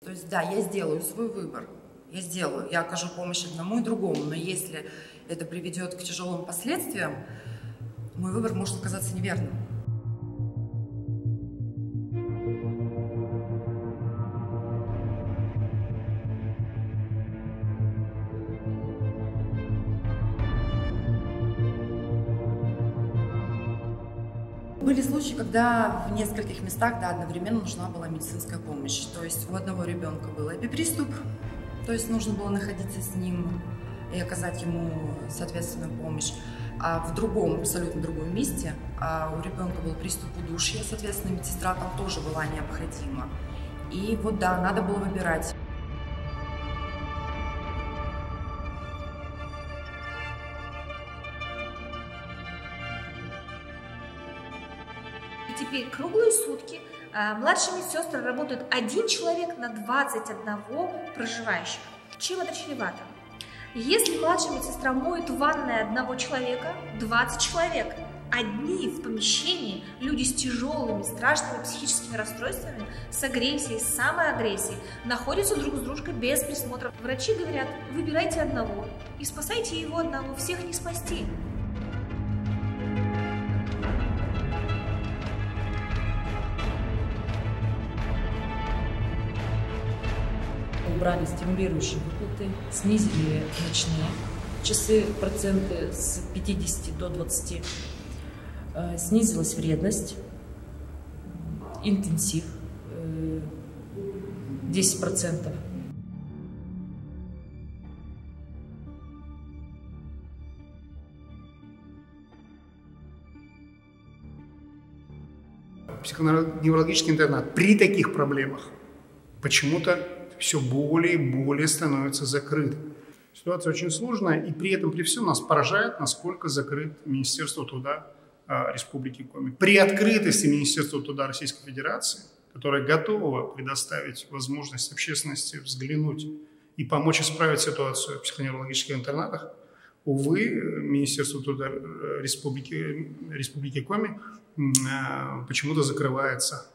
То есть, да, я сделаю свой выбор, я окажу помощь одному и другому, но если это приведет к тяжелым последствиям, мой выбор может оказаться неверным. Были случаи, когда в нескольких местах, да, одновременно нужна была медицинская помощь. То есть у одного ребенка был эпиприступ, то есть нужно было находиться с ним и оказать ему соответственную помощь. А в другом, абсолютно другом месте у ребенка был приступ удушья, соответственно, медсестра там тоже была необходима. И вот да, надо было выбирать. Теперь круглые сутки младшие медсестры работают 1 человек на 21 проживающих. Чем это чревато? Если младшая медсестра моет в ванной одного человека, 20 человек, одни в помещении, люди с тяжелыми, страшными психическими расстройствами, с агрессией, с самоагрессией, находятся друг с дружкой без присмотра. Врачи говорят, выбирайте одного и спасайте его одного, всех не спасти. Убрали стимулирующие выплаты, снизили ночные часы, проценты с 50 до 20, снизилась вредность, интенсив 10%. Психоневрологический интернат при таких проблемах почему-то все более и более становится закрытым. Ситуация очень сложная, и при этом, при всем, нас поражает, насколько закрыт Министерство труда Республики Коми. При открытости Министерства труда Российской Федерации, которое готово предоставить возможность общественности взглянуть и помочь исправить ситуацию в психоневрологических интернатах, увы, Министерство труда Республики Коми почему-то закрывается.